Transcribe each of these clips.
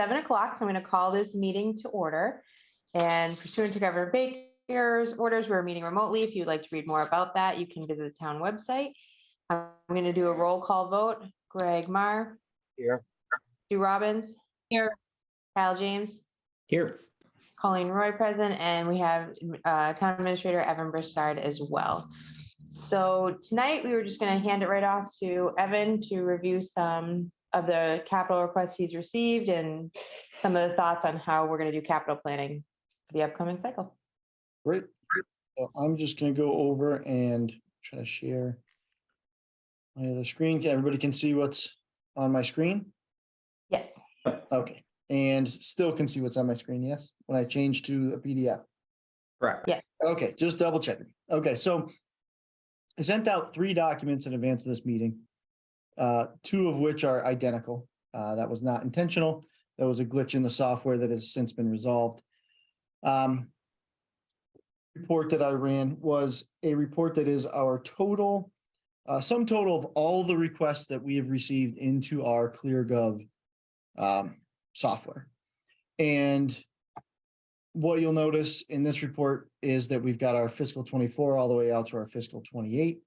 7 o'clock, so I'm going to call this meeting to order. And pursuant to Governor Baker's orders, we're meeting remotely. If you'd like to read more about that, you can visit the town website. I'm going to do a roll call vote. Greg Marr. Here. Sue Robbins. Here. Kyle James. Here. Colleen Roy present, and we have Town Administrator Evan Broussard as well. So tonight we were just going to hand it right off to Evan to review some of the capital requests he's received and some of the thoughts on how we're going to do capital planning for the upcoming cycle. Great. So I'm just going to go over and try to share my other screen. Everybody can see what's on my screen. Yes. Okay. And still can see what's on my screen. Yes. When I change to a PDF. Correct. Yeah. Okay. Just double checking. Okay. So I sent out 3 documents in advance of this meeting, 2 of which are identical. That was not intentional. That was a glitch in the software that has since been resolved. Report that I ran was a report that is our total, sum total of all the requests that we have received into our ClearGov software. And what you'll notice in this report is that we've got our fiscal 24 all the way out to our fiscal 28.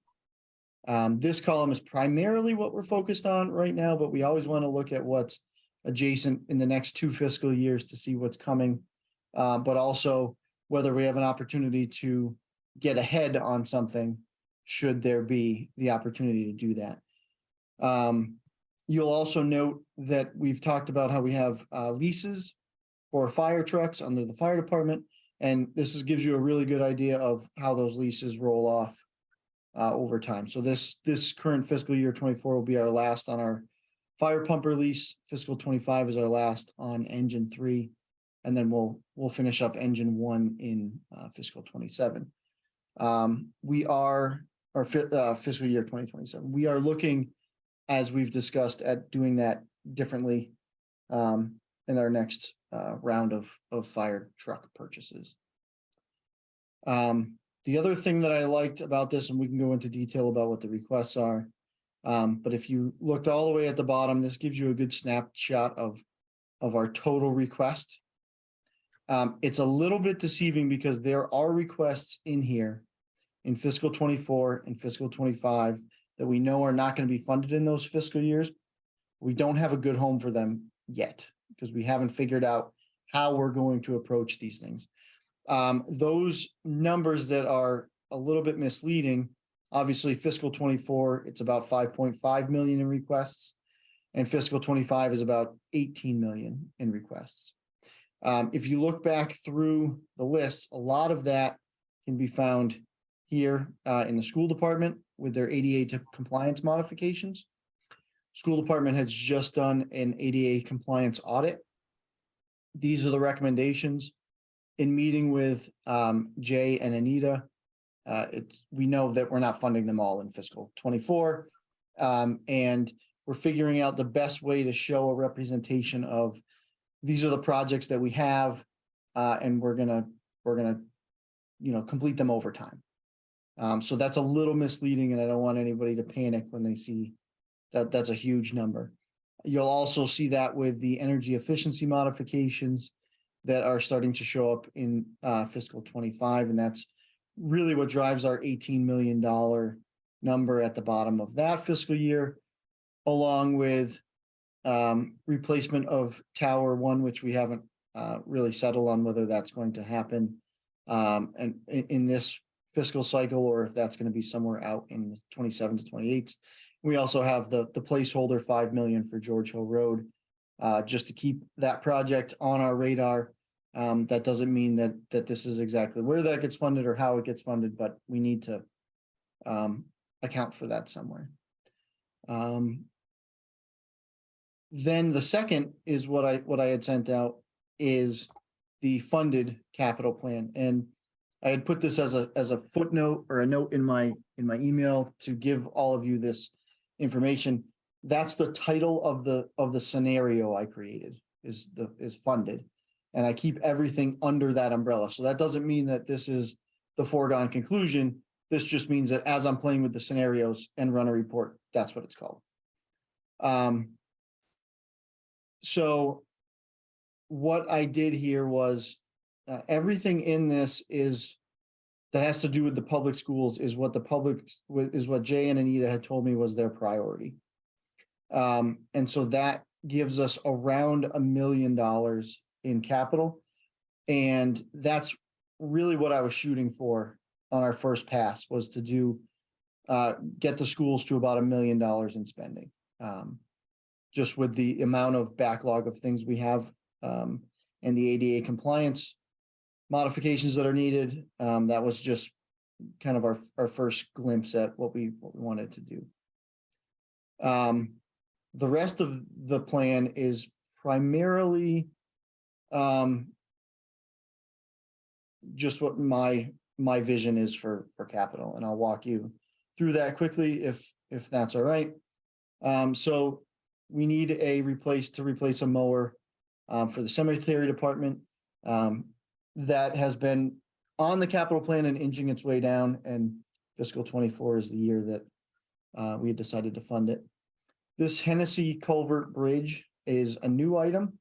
This column is primarily what we're focused on right now, but we always want to look at what's adjacent in the next 2 fiscal years to see what's coming, but also whether we have an opportunity to get ahead on something should there be the opportunity to do that. You'll also note that we've talked about how we have leases for fire trucks under the fire department, and this gives you a really good idea of how those leases roll off over time. So this current fiscal year 24 will be our last on our fire pumper lease. Fiscal 25 is our last on engine 3, and then we'll finish up engine 1 in fiscal 27. We are our fiscal year 2027. We are looking, as we've discussed, at doing that differently in our next round of fire truck purchases. The other thing that I liked about this, and we can go into detail about what the requests are, but if you looked all the way at the bottom, this gives you a good snapshot of our total request. It's a little bit deceiving because there are requests in here in fiscal 24 and fiscal 25 that we know are not going to be funded in those fiscal years. We don't have a good home for them yet because we haven't figured out how we're going to approach these things. Those numbers that are a little bit misleading, obviously fiscal 24, it's about 5.5 million in requests, and fiscal 25 is about 18 million in requests. If you look back through the list, a lot of that can be found here in the school department with their ADA compliance modifications. School department has just done an ADA compliance audit. These are the recommendations. In meeting with Jay and Anita, we know that we're not funding them all in fiscal 24, and we're figuring out the best way to show a representation of these are the projects that we have, and we're gonna complete them over time. So that's a little misleading, and I don't want anybody to panic when they see that that's a huge number. You'll also see that with the energy efficiency modifications that are starting to show up in fiscal 25, and that's really what drives our $18 million number at the bottom of that fiscal year, along with replacement of Tower 1, which we haven't really settled on whether that's going to happen and in this fiscal cycle or if that's going to be somewhere out in the 27 to 28. We also have the placeholder $5 million for George Hill Road, just to keep that project on our radar. That doesn't mean that this is exactly where that gets funded or how it gets funded, but we need to account for that somewhere. Then the second is what I had sent out is the funded capital plan, and I had put this as a footnote or a note in my email to give all of you this information. That's the title of the scenario I created is funded, and I keep everything under that umbrella. So that doesn't mean that this is the foregone conclusion. This just means that as I'm playing with the scenarios and run a report, that's what it's called. So what I did here was, everything in this that has to do with the public schools is what Jay and Anita had told me was their priority. And so that gives us around $1 million in capital. And that's really what I was shooting for on our first pass, was to get the schools to about $1 million in spending. Just with the amount of backlog of things we have, and the ADA compliance modifications that are needed. That was just kind of our first glimpse at what we wanted to do. The rest of the plan is primarily just what my vision is for capital, and I'll walk you through that quickly if that's all right. So we need to replace a mower for the cemetery department. That has been on the capital plan and inching its way down, and fiscal 24 is the year that we had decided to fund it. This Hennessy Culvert Bridge is a new item,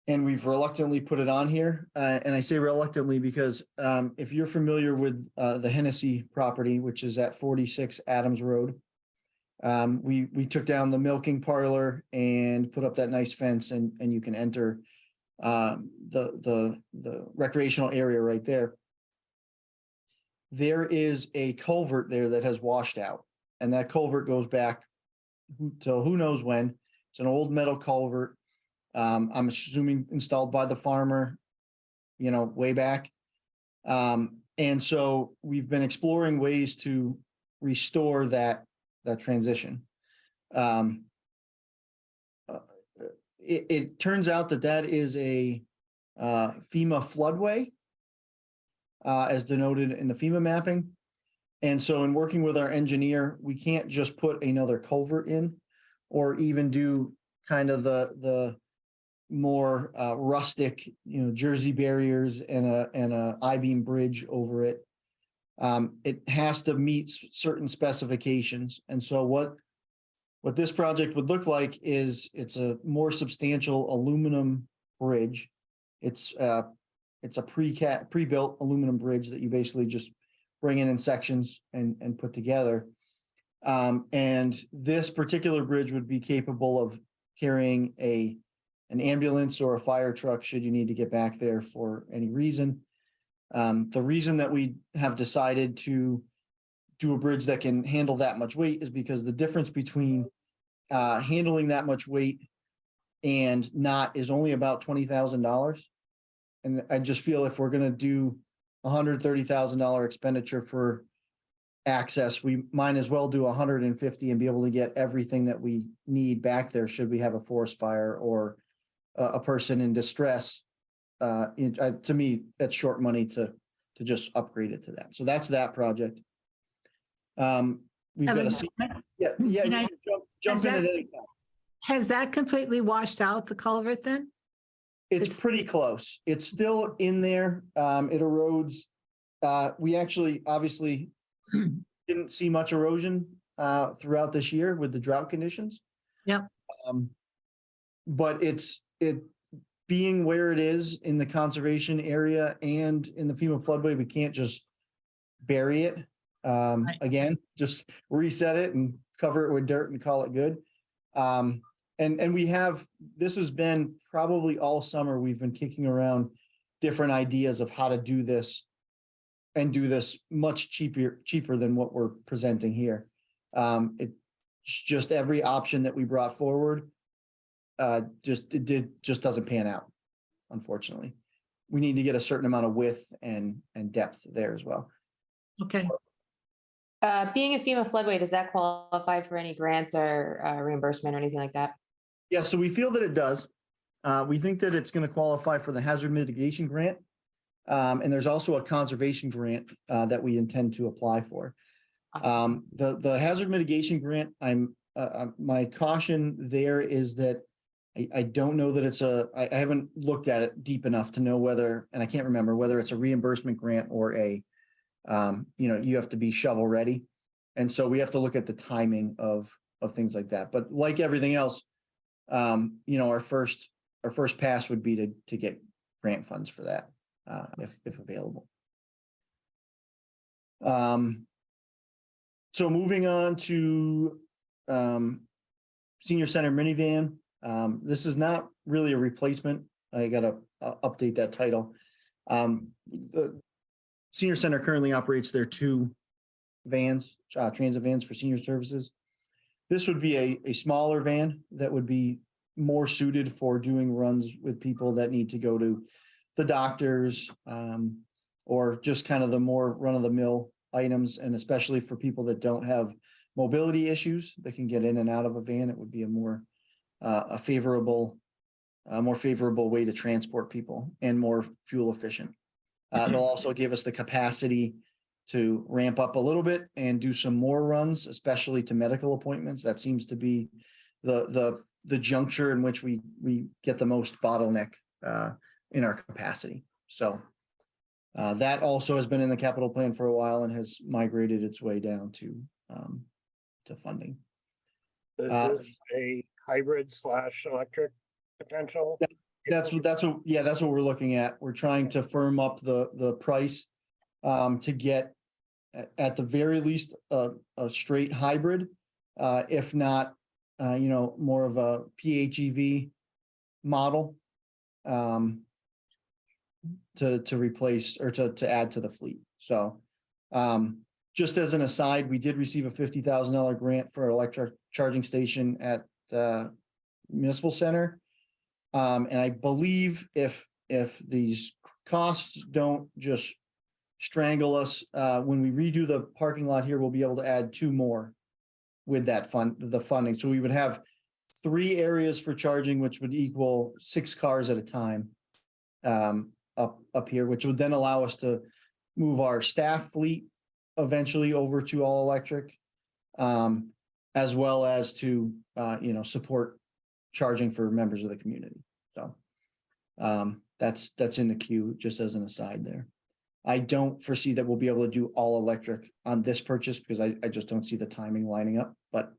and we've reluctantly put it on here. And I say reluctantly because if you're familiar with the Hennessy property, which is at 46 Adams Road, we took down the milking parlor and put up that nice fence, and you can enter the recreational area right there. There is a culvert there that has washed out, and that culvert goes back to who knows when. It's an old metal culvert. I'm assuming installed by the farmer, way back. And so we've been exploring ways to restore that transition. It turns out that is a FEMA floodway, as denoted in the FEMA mapping. And so in working with our engineer, we can't just put another culvert in, or even do kind of the more rustic, Jersey barriers and a I-beam bridge over it. It has to meet certain specifications. And so what this project would look like is it's a more substantial aluminum bridge. It's a pre-built aluminum bridge that you basically just bring in sections and put together. And this particular bridge would be capable of carrying an ambulance or a fire truck should you need to get back there for any reason. The reason that we have decided to do a bridge that can handle that much weight is because the difference between handling that much weight and not is only about $20,000. And I just feel if we're going to do $130,000 expenditure for access, we might as well do 150 and be able to get everything that we need back there should we have a forest fire or a person in distress. To me, that's short money to just upgrade it to that. So that's that project. We've got Evan, a yeah. Can I- Jump in at any time. Has that completely washed out the culvert then? It's pretty close. It's still in there. It erodes. We actually obviously didn't see much erosion throughout this year with the drought conditions. Yep. But it being where it is in the conservation area and in the FEMA floodway, we can't just bury it. Again, just reset it and cover it with dirt and call it good. And we have, this has been probably all summer, we've been kicking around different ideas of how to do this and do this much cheaper than what we're presenting here. It's just every option that we brought forward, just doesn't pan out, unfortunately. We need to get a certain amount of width and depth there as well. Okay. Being a FEMA floodway, does that qualify for any grants or reimbursement or anything like that? Yeah, so we feel that it does. We think that it's going to qualify for the hazard mitigation grant. And there's also a conservation grant that we intend to apply for. The hazard mitigation grant, my caution there is that I don't know that I haven't looked at it deep enough to know whether, and I can't remember whether it's a reimbursement grant or you have to be shovel ready. And so we have to look at the timing of things like that. But like everything else, our first our first pass would be to get grant funds for that, if available. So moving on to, senior center minivan. This is not really a replacement. I gotta update that title. The senior center currently operates their 2 vans, transit vans for senior services. This would be a smaller van that would be more suited for doing runs with people that need to go to the doctors, or just kind of the more run-of-the-mill items, and especially for people that don't have mobility issues that can get in and out of a van. It would be a more more favorable way to transport people and more fuel efficient. It'll also give us the capacity to ramp up a little bit and do some more runs, especially to medical appointments. That seems to be the juncture in which we get the most bottleneck in our capacity. So that also has been in the capital plan for a while and has migrated its way down to funding. Is this a hybrid / electric potential? That's what we're looking at. We're trying to firm up the price to get at the very least a straight hybrid, if not more of a PHEV model, to replace or to add to the fleet. So just as an aside, we did receive a $50,000 grant for an electric charging station at Municipal Center. And I believe if these costs don't just strangle us, when we redo the parking lot here, we'll be able to add 2 more with that funding. So we would have 3 areas for charging, which would equal 6 cars at a time up here, which would then allow us to move our staff fleet eventually over to all electric, as well as to support charging for members of the community. So that's in the queue, just as an aside there. I don't foresee that we'll be able to do all electric on this purchase because I just don't see the timing lining up, but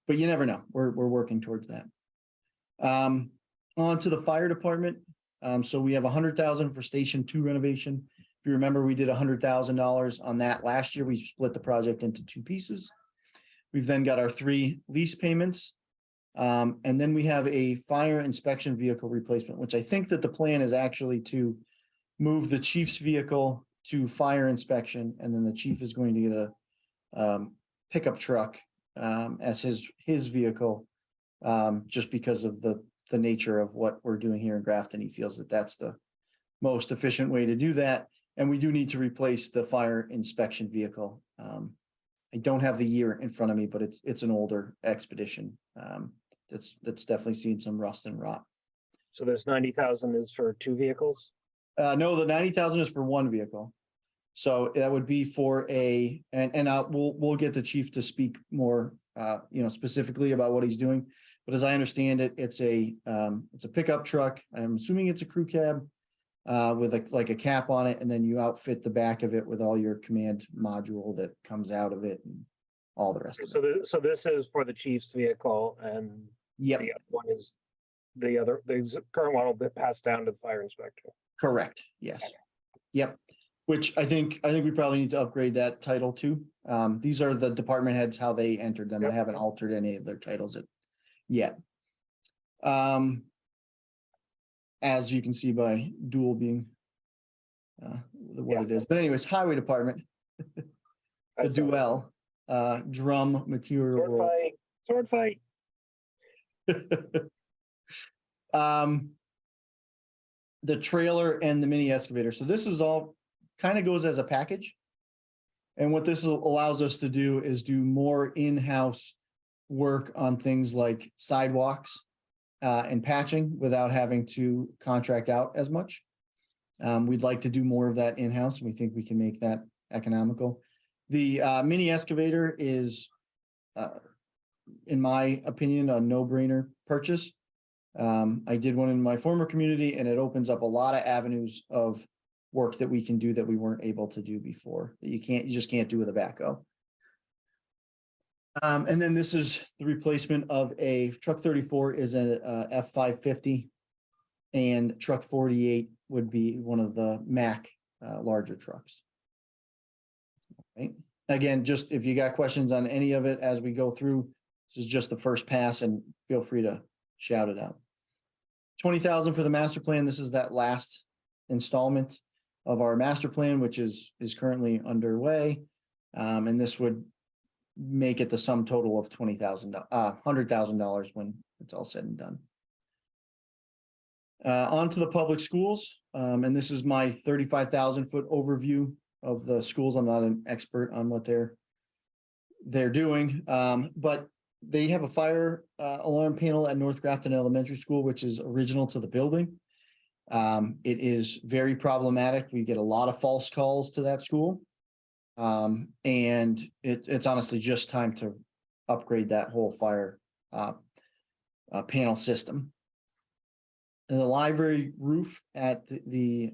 you never know. We're working towards that. On to the fire department. So we have $100,000 for Station 2 renovation. If you remember, we did $100,000 on that last year. We split the project into 2 pieces. We've then got our 3 lease payments. And then we have a fire inspection vehicle replacement, which I think that the plan is actually to move the chief's vehicle to fire inspection. And then the chief is going to get a pickup truck as his vehicle, just because of the nature of what we're doing here in Grafton. He feels that that's the most efficient way to do that. And we do need to replace the fire inspection vehicle. I don't have the year in front of me, but it's an older Expedition. That's definitely seen some rust and rot. So this 90,000 is for 2 vehicles? No, the 90,000 is for 1 vehicle. So that would be for we'll get the chief to speak more, specifically about what he's doing. But as I understand it, it's a pickup truck. I'm assuming it's a crew cab with like a cap on it, and then you outfit the back of it with all your command module that comes out of it and all the rest of it. So this is for the chief's vehicle, and Yep, the other one is the current one will be passed down to the fire inspector. correct. Yes. Yep. Which I think we probably need to upgrade that title too. These are the department heads, how they entered them. I Yep. haven't altered any of their titles yet. As you can see by dual being what it is. But anyways, highway department, the duel, drum material. Sword fight. The trailer and the mini excavator. So this is all kind of goes as a package. And what this allows us to do is do more in-house work on things like sidewalks and patching without having to contract out as much. We'd like to do more of that in-house. We think we can make that economical. The mini excavator is, in my opinion, a no-brainer purchase. I did one in my former community, and it opens up a lot of avenues of work that we can do that we weren't able to do before, that you just can't do with a backhoe. And then this is the replacement of a truck 34 is a F550. And truck 48 would be one of the Mack larger trucks. Right. Again, just if you got questions on any of it as we go through, this is just the first pass and feel free to shout it out. 20,000 for the master plan. This is that last installment of our master plan, which is currently underway. And this would make it the sum total of $100,000 when it's all said and done. On to the public schools, and this is my 35,000-foot overview of the schools. I'm not an expert on what they're doing, but they have a fire alarm panel at North Grafton Elementary School, which is original to the building. It is very problematic. We get a lot of false calls to that school. And it's honestly just time to upgrade that whole fire panel system. And the library roof at the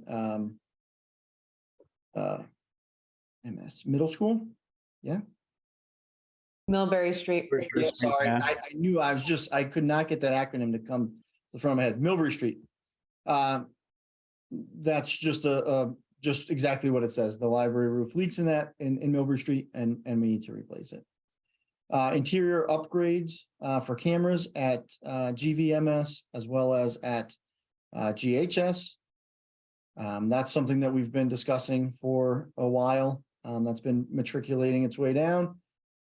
MS middle school. Yeah. Millbury Street. Yeah, sorry, I knew I could not get that acronym to come to the front of my head. Millbury Street. That's just just exactly what it says. The library roof leaks in Millbury Street, and we need to replace it. Interior upgrades for cameras at GVMS as well as at GHS. That's something that we've been discussing for a while. That's been matriculating its way down.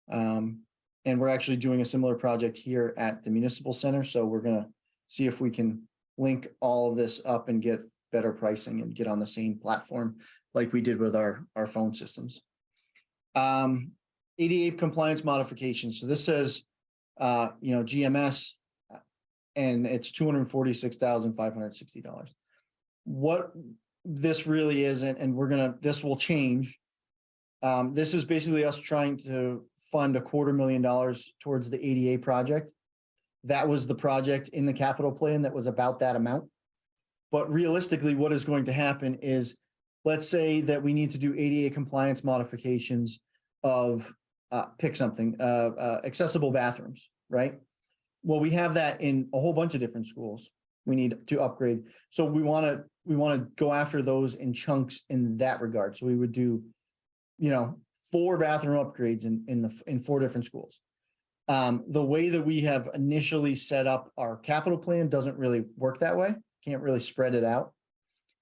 And we're actually doing a similar project here at the municipal center. So we're going to see if we can link all of this up and get better pricing and get on the same platform like we did with our phone systems. ADA compliance modifications. So this says, GMS, and it's $246,560. What this really is, and this will change. This is basically us trying to fund $250,000 towards the ADA project. That was the project in the capital plan that was about that amount. But realistically, what is going to happen is, let's say that we need to do ADA compliance modifications of, pick something, accessible bathrooms, right? Well, we have that in a whole bunch of different schools. We need to upgrade. So we want to go after those in chunks in that regard. So we would do, 4 bathroom upgrades in 4 different schools. The way that we have initially set up our capital plan doesn't really work that way. Can't really spread it out.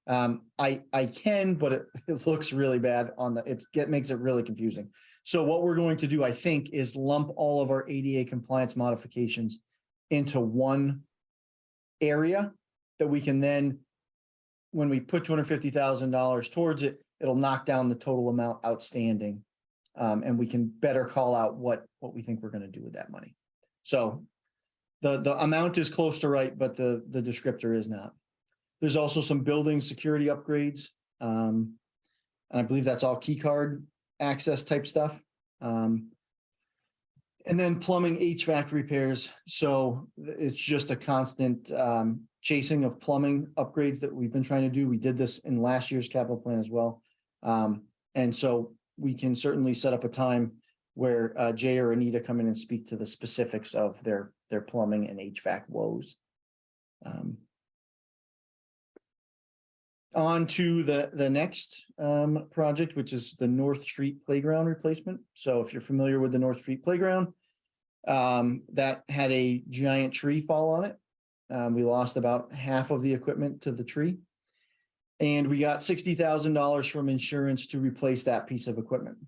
I can, but it looks really bad makes it really confusing. So what we're going to do, I think, is lump all of our ADA compliance modifications into one area that we can then, when we put $250,000 towards it, it'll knock down the total amount outstanding. And we can better call out what we think we're going to do with that money. So the amount is close to right, but the descriptor is not. There's also some building security upgrades. And I believe that's all key card access type stuff. And then plumbing HVAC repairs. So it's just a constant chasing of plumbing upgrades that we've been trying to do. We did this in last year's capital plan as well. And so we can certainly set up a time where Jay or Anita come in and speak to the specifics of their plumbing and HVAC woes. On to the next project, which is the North Street Playground replacement. So if you're familiar with the North Street Playground, that had a giant tree fall on it. We lost about half of the equipment to the tree. And we got $60,000 from insurance to replace that piece of equipment.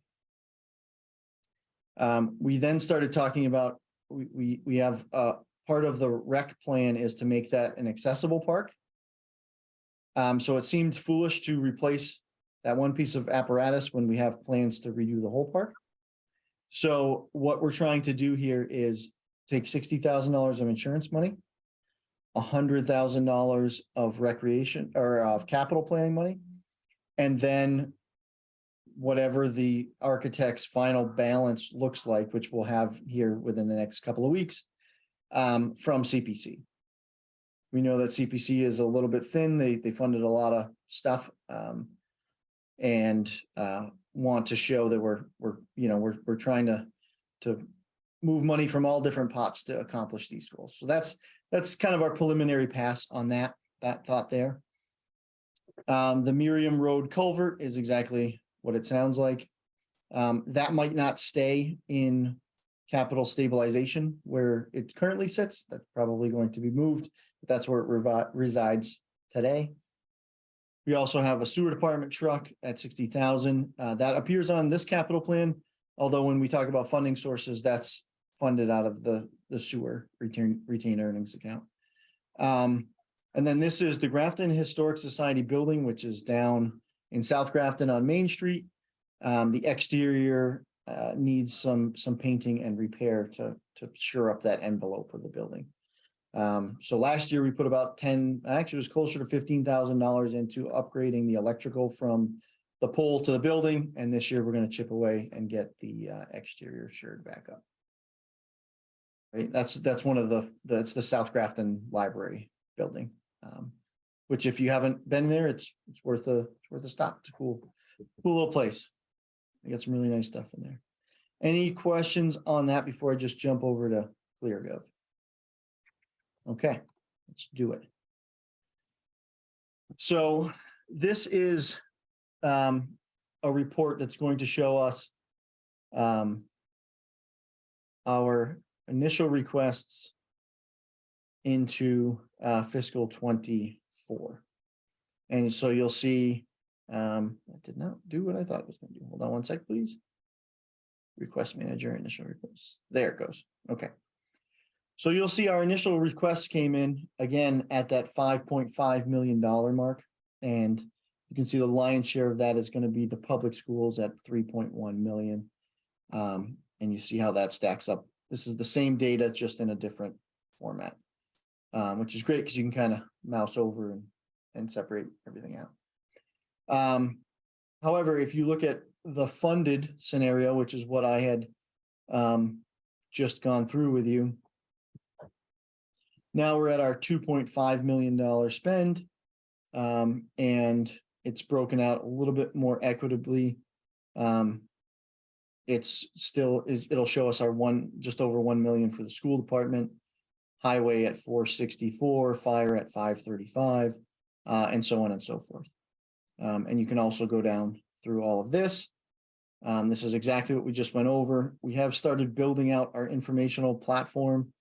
We then started talking about, we have part of the rec plan is to make that an accessible park. So it seemed foolish to replace that one piece of apparatus when we have plans to redo the whole park. So what we're trying to do here is take $60,000 of insurance money, $100,000 of recreation or of capital planning money, and then whatever the architect's final balance looks like, which we'll have here within the next couple of weeks, from CPC. We know that CPC is a little bit thin. They funded a lot of stuff, and want to show that we're trying to move money from all different pots to accomplish these goals. So that's kind of our preliminary pass on that. that thought there. The Miriam Road culvert is exactly what it sounds like. That might not stay in capital stabilization where it currently sits. That's probably going to be moved. But that's where it resides today. We also have a sewer department truck at 60,000. That appears on this capital plan. Although when we talk about funding sources, that's funded out of the sewer retained earnings account. And then this is the Grafton Historic Society building, which is down in South Grafton on Main Street. The exterior needs some painting and repair to shore up that envelope of the building. So last year we put about actually it was closer to $15,000 into upgrading the electrical from the pole to the building. And this year we're going to chip away and get the exterior shored back up. Right, that's one of that's the South Grafton Library building, which if you haven't been there, it's worth a stop. It's a cool little place. I got some really nice stuff in there. Any questions on that before I just jump over to ClearGov? Okay, let's do it. So this is a report that's going to show us our initial requests into fiscal 24. And so you'll see that did not do what I thought it was going to do. Hold on one sec, please. Request manager, initial requests. There it goes. Okay. So you'll see our initial requests came in again at that $5.5 million mark. And you can see the lion's share of that is going to be the public schools at 3.1 million. And you see how that stacks up. This is the same data, just in a different format, which is great because you can kind of mouse over and separate everything out. However, if you look at the funded scenario, which is what I had just gone through with you, now we're at our $2.5 million spend, and it's broken out a little bit more equitably. It'll show us our just over 1 million for the school department, highway at 464, fire at 535, and so on and so forth. And you can also go down through all of this. This is exactly what we just went over. We have started building out our informational platform.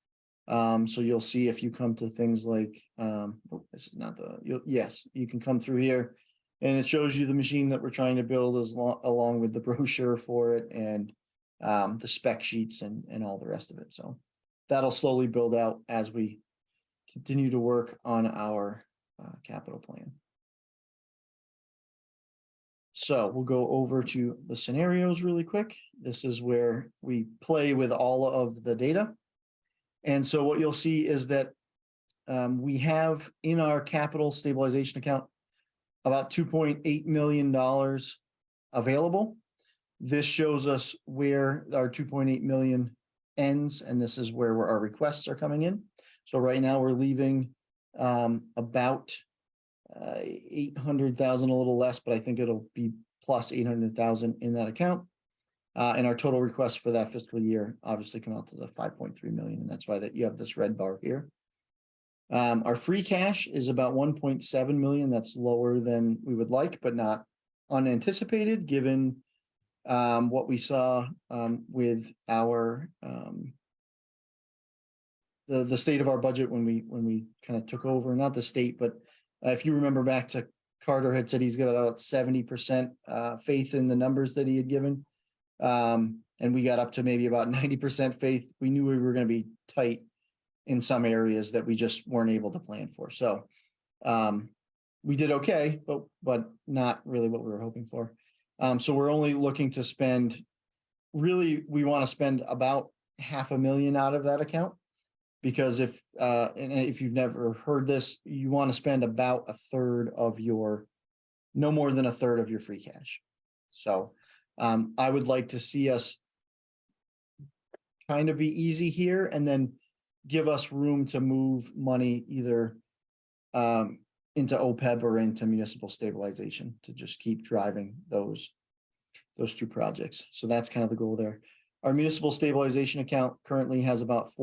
So you'll see if you come to things like, this is not yes, you can come through here and it shows you the machine that we're trying to build along with the brochure for it and the spec sheets and all the rest of it. So that'll slowly build out as we continue to work on our capital plan. So we'll go over to the scenarios really quick. This is where we play with all of the data. And so what you'll see is that we have in our capital stabilization account about $2.8 million available. This shows us where our 2.8 million ends, and this is where our requests are coming in. So right now we're leaving about 800,000, a little less, but I think it'll be plus 800,000 in that account. And our total requests for that fiscal year obviously come out to the 5.3 million, and that's why that you have this red bar here. Our free cash is about 1.7 million. That's lower than we would like, but not unanticipated given what we saw with our the state of our budget when we kind of took over, not the state, but if you remember back to Carter had said he's got about 70% faith in the numbers that he had given. And we got up to maybe about 90% faith. We knew we were going to be tight in some areas that we just weren't able to plan for. So we did okay, but not really what we were hoping for. So we're only looking to spend, really, we want to spend about $500,000 out of that account. Because if you've never heard this, you want to spend about no more than a third of your free cash. So I would like to see us kind of be easy here and then give us room to move money either into OPEB or into municipal stabilization to just keep driving those two projects. So that's kind of the goal there. Our municipal stabilization account currently has about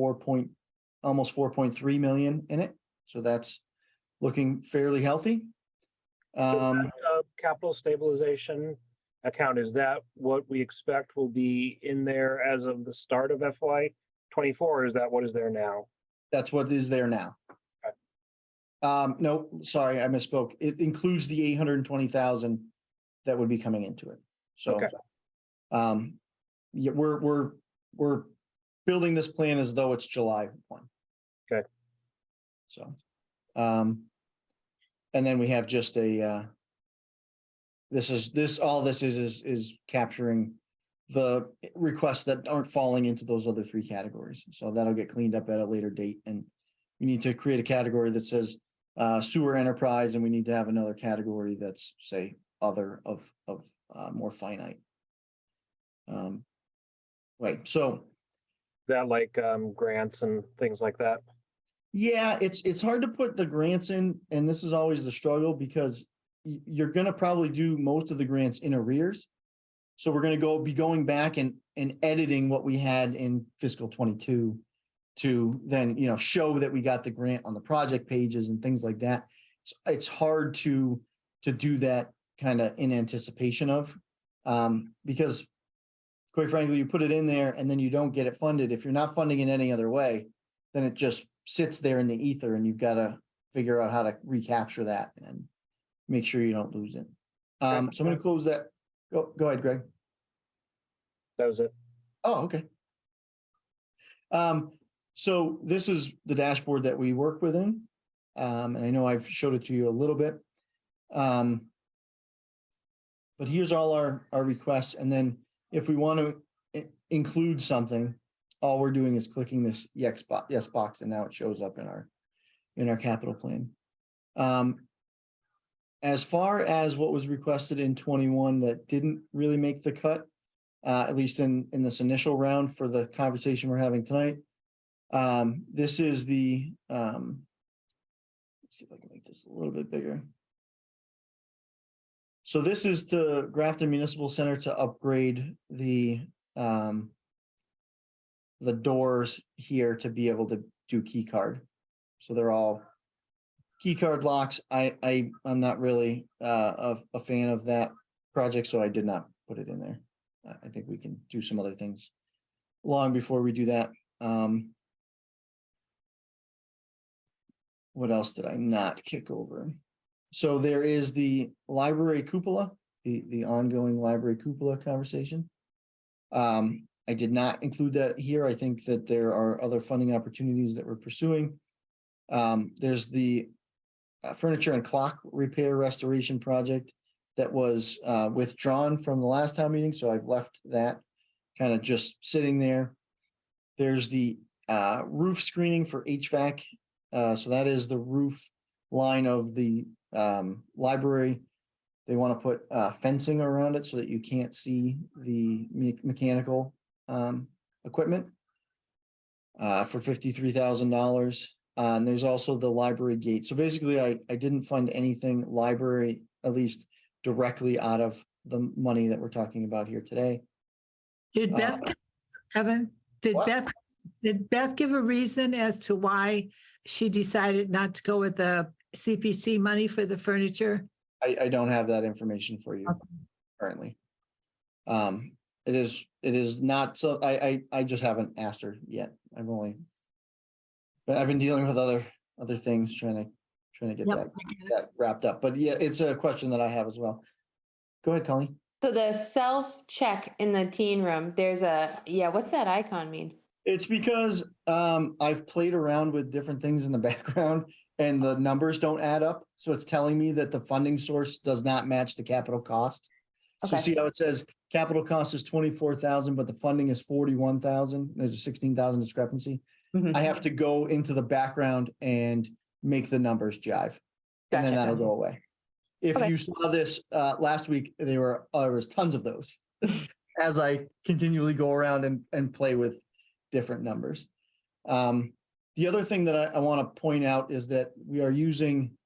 almost 4.3 million in it. So that's looking fairly healthy. Capital stabilization account, is that what we expect will be in there as of the start of FY 24? Or is that what is there now? That's what is there now. No, sorry, I misspoke. It includes the 820,000 that would be coming into it. So, Okay. yeah, we're building this plan as though it's July 1. Okay. So, and then we have just a, all this is capturing the requests that aren't falling into those other three categories. So that'll get cleaned up at a later date, and we need to create a category that says sewer enterprise, and we need to have another category that's, say, other of more finite. Right, so That like grants and things like that? yeah, it's hard to put the grants in, and this is always the struggle because you're gonna probably do most of the grants in arrears. So we're gonna be going back and editing what we had in fiscal 22 to then, show that we got the grant on the project pages and things like that. It's hard to do that kind of in anticipation of, because quite frankly, you put it in there and then you don't get it funded. If you're not funding it any other way, then it just sits there in the ether, and you've got to figure out how to recapture that and make sure you don't lose it. So I'm going to close that. Go ahead, Greg. That was it. Oh, okay. So this is the dashboard that we work within. And I know I've showed it to you a little bit. But here's all our requests. And then if we want to include something, all we're doing is clicking this yes box, and now it shows up in our capital plan. As far as what was requested in 21 that didn't really make the cut, at least in this initial round for the conversation we're having tonight. This is the, let's see if I can make this a little bit bigger. So this is to Grafton Municipal Center to upgrade the doors here to be able to do key card. So they're all key card locks. I'm not really a fan of that project, so I did not put it in there. I think we can do some other things long before we do that. What else did I not kick over? So there is the library cupola, the ongoing library cupola conversation. I did not include that here. I think that there are other funding opportunities that we're pursuing. There's the furniture and clock repair restoration project that was withdrawn from the last town meeting, so I've left that kind of just sitting there. There's the roof screening for HVAC. So that is the roof line of the library. They want to put fencing around it so that you can't see the mechanical equipment for $53,000. And there's also the library gate. So basically, I didn't fund anything library, at least directly out of the money that we're talking about here today. Did Beth, Evan, did what? Beth give a reason as to why she decided not to go with the CPC money for the furniture? I don't have that information for you currently. It is not, so I just haven't asked her yet. I've been dealing with other things trying to get Yep, that wrapped up. But yeah, it's a question that I have as well. Go ahead, Colleen. So the self-check in the teen room, there's what's that icon mean? It's because I've played around with different things in the background and the numbers don't add up. So it's telling me that the funding source does not match the capital cost. So Okay. see how it says capital cost is 24,000, but the funding is 41,000. There's a 16,000 discrepancy. Mhm. I have to go into the background and make the numbers jive. And then Gotcha. that'll go away. If Okay. you saw this last week, there was tons of those as I continually go around and play with different numbers. The other thing that I want to point out is that we are using,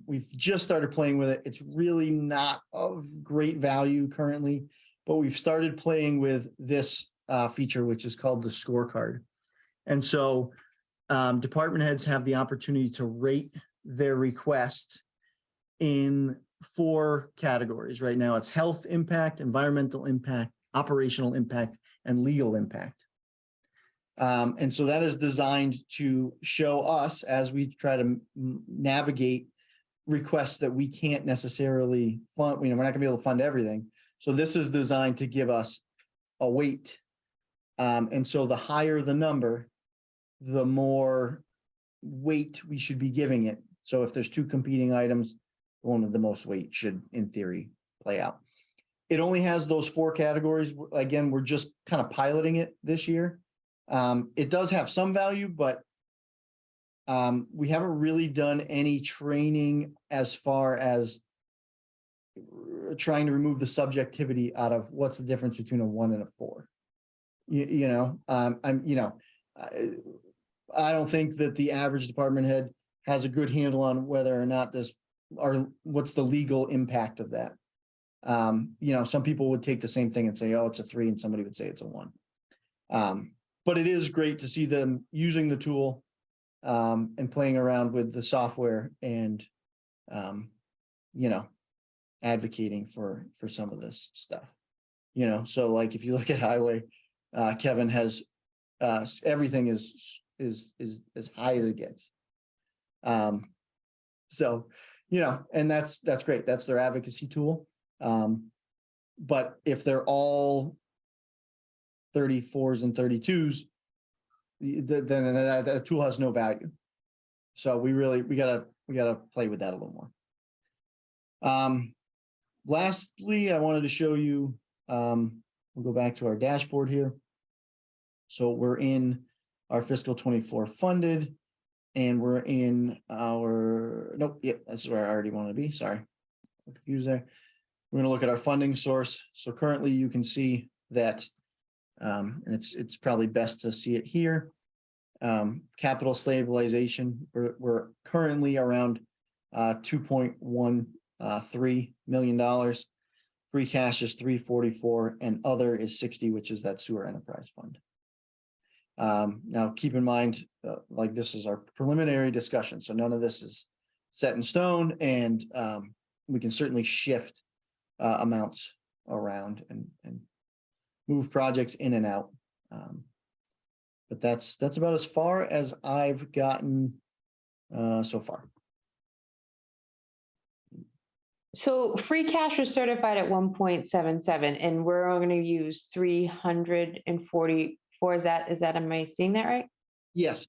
we've just started playing with it. It's really not of great value currently, but we've started playing with this feature, which is called the scorecard. And so department heads have the opportunity to rate their request in 4 categories. Right now, it's health impact, environmental impact, operational impact, and legal impact. And so that is designed to show us as we try to navigate requests that we can't necessarily fund. We're not gonna be able to fund everything. So this is designed to give us a weight. And so the higher the number, the more weight we should be giving it. So if there's 2 competing items, the one with the most weight should, in theory, play out. It only has those 4 categories. Again, we're just kind of piloting it this year. It does have some value, but we haven't really done any training as far as trying to remove the subjectivity out of what's the difference between a 1 and a 4. I don't think that the average department head has a good handle on whether or not what's the legal impact of that. Some people would take the same thing and say, oh, it's a 3, and somebody would say it's a 1. But it is great to see them using the tool and playing around with the software and, advocating for some of this stuff. So like if you look at highway, Kevin has everything is as high as it gets. So, and that's great. That's their advocacy tool. But if they're all 34s and 32s, then that tool has no value. So we gotta play with that a little more. Lastly, I wanted to show you, we'll go back to our dashboard here. So we're in our fiscal 24 funded, and we're in our, that's where I already want to be. Sorry, I'm confused there. We're going to look at our funding source. So currently you can see that, and it's probably best to see it here. Capital stabilization, we're currently around $2.13 million. Free cash is 344, and other is 60, which is that sewer enterprise fund. Now keep in mind, like this is our preliminary discussion, so none of this is set in stone, and we can certainly shift amounts around and move projects in and out. But that's about as far as I've gotten so far. So free cash was certified at 1.77, and we're going to use 344. Is that, am I seeing that right? Yes.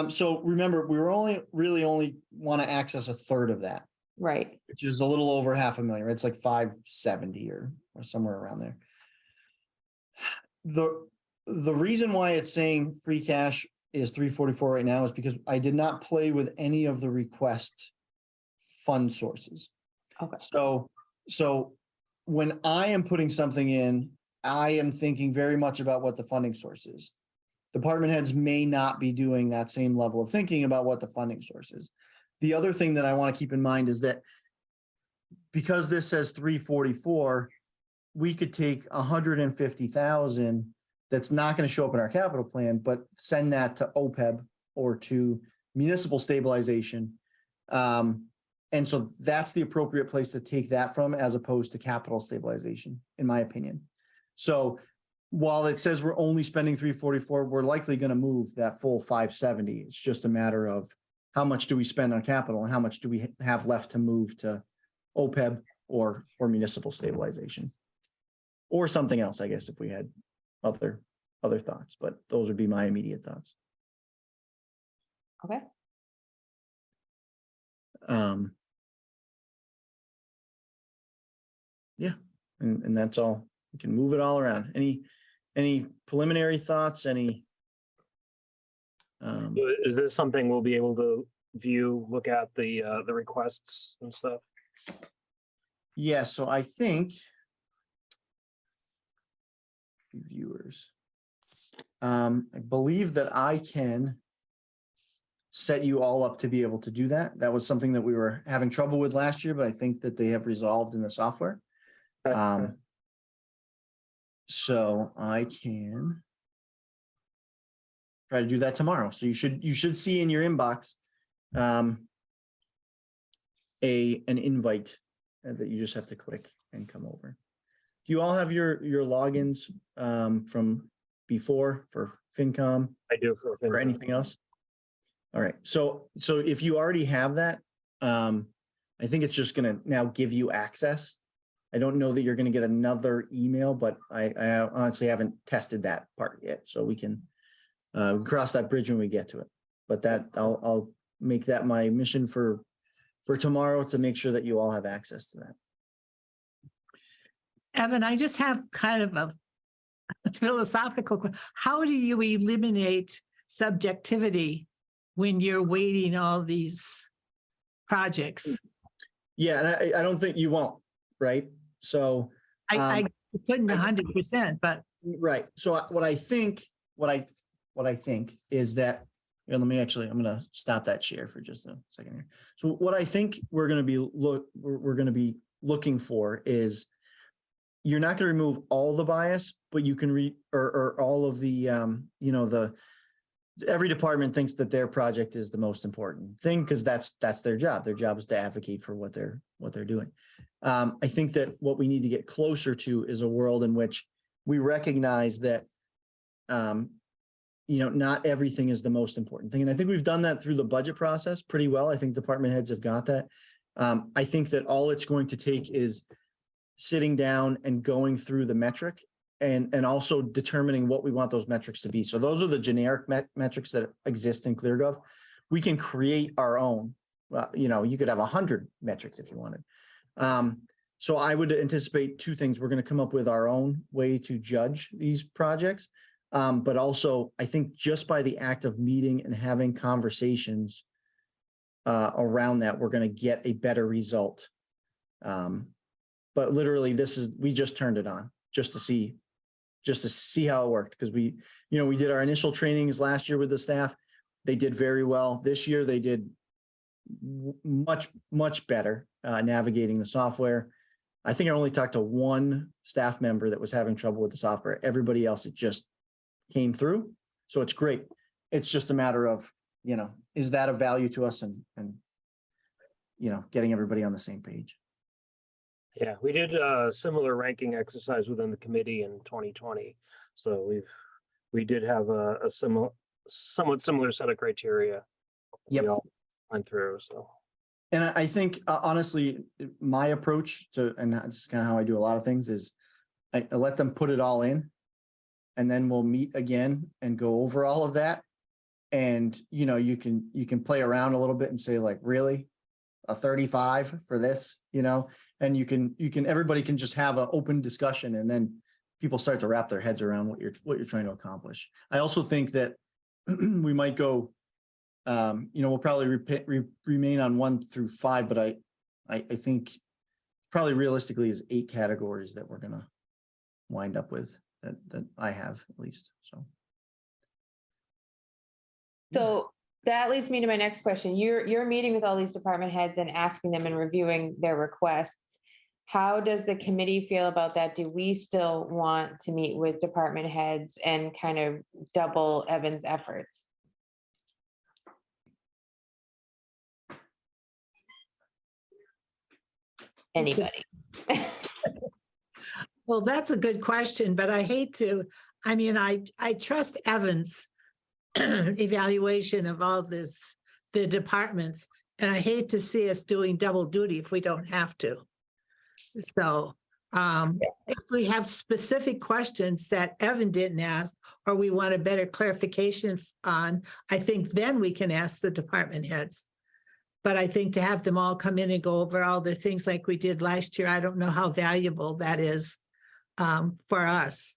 So remember, we were only want to access a third of that, Right. which is a little over $500,000. Right? It's like 570 or somewhere around there. The reason why it's saying free cash is 344 right now is because I did not play with any of the request fund sources. Okay. So when I am putting something in, I am thinking very much about what the funding source is. Department heads may not be doing that same level of thinking about what the funding source is. The other thing that I want to keep in mind is that because this says 344, we could take 150,000 that's not going to show up in our capital plan, but send that to OPEB or to municipal stabilization. And so that's the appropriate place to take that from, as opposed to capital stabilization, in my opinion. So while it says we're only spending 344, we're likely going to move that full 570. It's just a matter of how much do we spend on capital and how much do we have left to move to OPEB or municipal stabilization, or something else, I guess, if we had other thoughts, but those would be my immediate thoughts. Okay. Yeah, and that's all. We can move it all around. Any preliminary thoughts? Any? Is this something we'll be able to view, look at the requests and stuff? Yeah, so I think viewers, I believe that I can set you all up to be able to do that. That was something that we were having trouble with last year, but I think that they have resolved in the software. So I can try to do that tomorrow. So you should see in your inbox an invite that you just have to click and come over. Do you all have your logins from before for FinCom I do for or anything else? All right, so if you already have that, I think it's just gonna now give you access. I don't know that you're gonna get another email, but I honestly haven't tested that part yet, so we can cross that bridge when we get to it. But that I'll make that my mission for tomorrow to make sure that you all have access to that. Evan, I just have kind of a philosophical question. How do you eliminate subjectivity when you're weighting all these projects? Yeah, and I don't think you won't, right? So I couldn't 100%, but right. So what I think is that, let me actually, I'm going to stop that share for just a second here. So what I think we're going to be looking for is, you're not going to remove all the bias, but you can or all of the, every department thinks that their project is the most important thing because that's their job. Their job is to advocate for what they're doing. I think that what we need to get closer to is a world in which we recognize that, not everything is the most important thing. And I think we've done that through the budget process pretty well. I think department heads have got that. I think that all it's going to take is sitting down and going through the metric and also determining what we want those metrics to be. So those are the generic metrics that exist in ClearGov. We can create our own. You could have 100 metrics if you wanted. So I would anticipate two things. We're going to come up with our own way to judge these projects. But also, I think just by the act of meeting and having conversations around that, we're going to get a better result. But literally, we just turned it on just to see how it worked, because we did our initial trainings last year with the staff. They did very well. This year they did much better navigating the software. I think I only talked to one staff member that was having trouble with the software. Everybody else, it just came through. So it's great. It's just a matter of, is that of value to us and getting everybody on the same page. Yeah, we did a similar ranking exercise within the committee in 2020. So we did have a somewhat similar set of criteria. Yep. We all went through. So, and I think honestly, my approach to, and that's kind of how I do a lot of things, is I let them put it all in, and then we'll meet again and go over all of that. And you can play around a little bit and say, like, really, a 35 for this, and you can everybody can just have an open discussion, and then people start to wrap their heads around what you're trying to accomplish. I also think that we might go, we'll probably remain on 1 through 5, but I think probably realistically is 8 categories that we're gonna wind up with, that I have at least. So that leads me to my next question. You're meeting with all these department heads and asking them and reviewing their requests. How does the committee feel about that? Do we still want to meet with department heads and kind of double Evan's efforts? Anybody? well, that's a good question, but I hate to, I trust Evan's evaluation of all the departments, and I hate to see us doing double duty if we don't have to. So if we have specific questions that Evan didn't ask, or we want a better clarification on, I think then we can ask the department heads. But I think to have them all come in and go over all the things like we did last year, I don't know how valuable that is for us.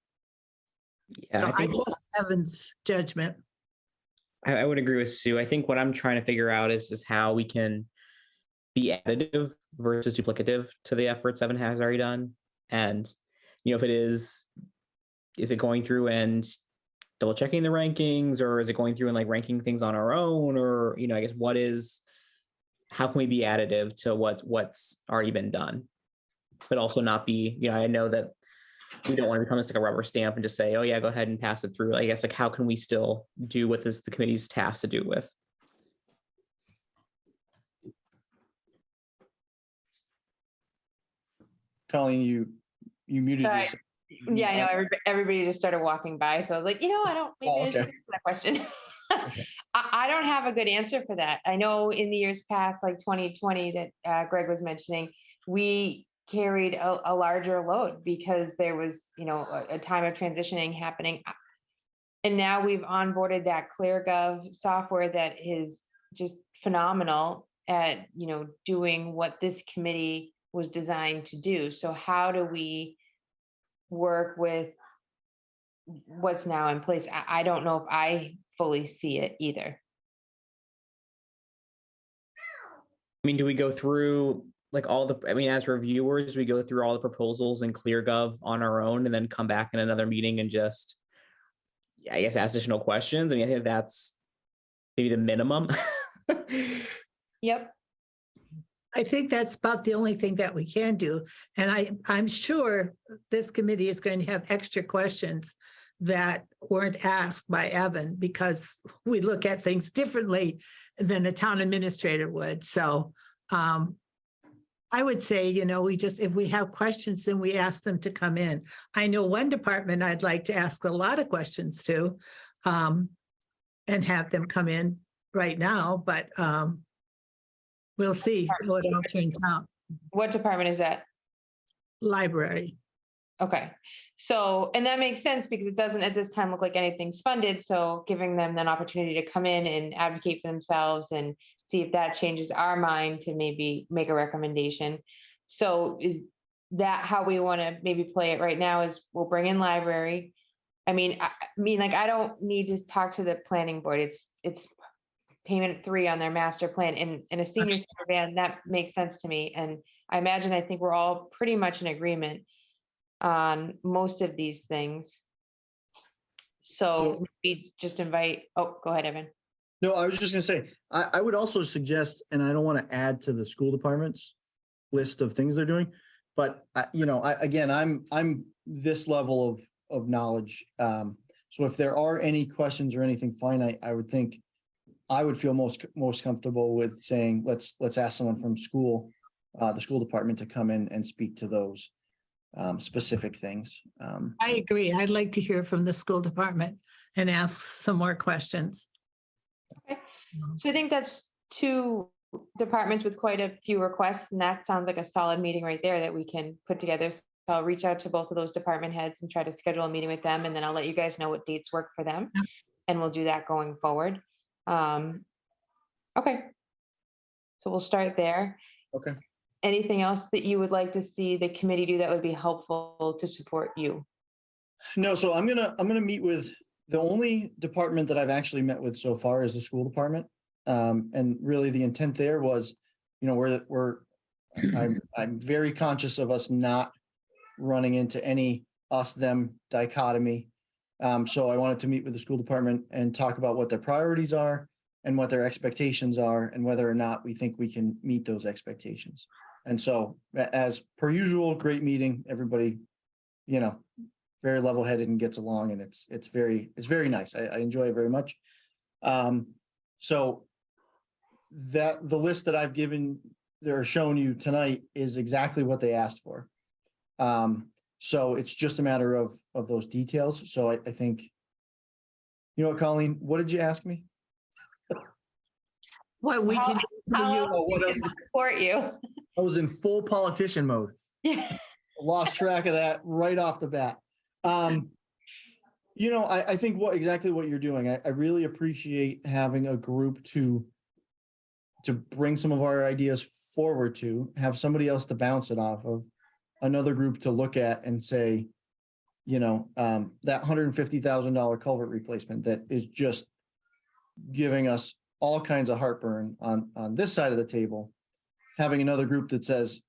Yeah, So I think I trust Evan's judgment. I would agree with Sue. I think what I'm trying to figure out is how we can be additive versus duplicative to the efforts Evan has already done. And, if it is it going through and double checking the rankings, or is it going through and like ranking things on our own, or, I guess how can we be additive to what's already been done, but also not be, I know that we don't want to become just like a rubber stamp and just say, oh yeah, go ahead and pass it through. I guess, like, how can we still do what is the committee's tasked to do with? Colleen, you muted Sorry. yourself. Yeah, I know, everybody just started walking by, so I was like, I don't, maybe Oh, I should okay. answer that question. I don't have a good answer for that. I know in the years past, like 2020 that Greg was mentioning, we carried a larger load because there was, a time of transitioning happening. And now we've onboarded that ClearGov software that is just phenomenal at, doing what this committee was designed to do. So how do we work with what's now in place? I don't know if I fully see it either. I mean, do we go through like as reviewers, we go through all the proposals in ClearGov on our own and then come back in another meeting and just, I guess, ask additional questions? I mean, I think that's maybe the minimum. Yep. I think that's about the only thing that we can do. And I'm sure this committee is going to have extra questions that weren't asked by Evan because we look at things differently than a town administrator would. So I would say, if we have questions, then we ask them to come in. I know one department I'd like to ask a lot of questions to and have them come in right now, but we'll see how it all turns out. What department is that? Library. Okay. So, and that makes sense because it doesn't at this time look like anything's funded. So giving them an opportunity to come in and advocate for themselves and see if that changes our mind to maybe make a recommendation. So is that how we want to maybe play it right now is we'll bring in library. I mean, I don't need to talk to the planning board. It's payment 3 on their master plan and a senior center van. That makes sense to me. And I think we're all pretty much in agreement on most of these things. So we just invite, go ahead, Evan. No, I was just gonna say, I would also suggest, and I don't want to add to the school department's list of things they're doing, but I'm this level of knowledge. So if there are any questions or anything finite, I would think I would feel most comfortable with saying, let's ask someone from the school department to come in and speak to those specific things. I agree. I'd like to hear from the school department and ask some more questions. Okay. So I think that's 2 departments with quite a few requests, and that sounds like a solid meeting right there that we can put together. So I'll reach out to both of those department heads and try to schedule a meeting with them, and then I'll let you guys know what dates work for them, and we'll do that going forward. Okay. So we'll start there. Okay. Anything else that you would like to see the committee do that would be helpful to support you? No, so I'm gonna meet with the only department that I've actually met with so far is the school department. And really the intent there was, I'm very conscious of us not running into any us-them dichotomy. So I wanted to meet with the school department and talk about what their priorities are and what their expectations are and whether or not we think we can meet those expectations. And so as per usual, great meeting, everybody, very level-headed and gets along, and it's very nice. I enjoy it very much. So that the list that I've given or shown you tonight is exactly what they asked for. So it's just a matter of those details. So I think, you know what, Colleen, what did you ask me? What we can do for How you. else Oh, what we else? can support you? I was in full politician mode. Yeah. Lost track of that right off the bat. I think exactly what you're doing. I really appreciate having a group to bring some of our ideas forward to, have somebody else to bounce it off of, another group to look at and say, that $150,000 culvert replacement that is just giving us all kinds of heartburn on this side of the table, having another group that says,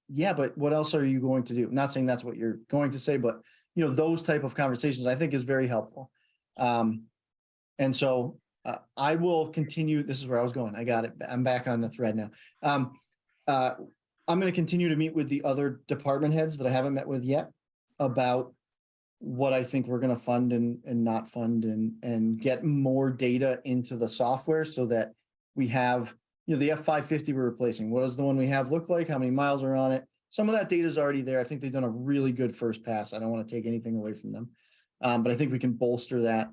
yeah, but what else are you going to do? Not saying that's what you're going to say, but those type of conversations I think is very helpful. And so I will continue. This is where I was going. I got it. I'm back on the thread now. I'm going to continue to meet with the other department heads that I haven't met with yet about what I think we're going to fund and not fund and get more data into the software so that we have, the F-550 we're replacing. What does the one we have look like? How many miles are on it? some of that data is already there. I think they've done a really good first pass. I don't want to take anything away from them. But I think we can bolster that.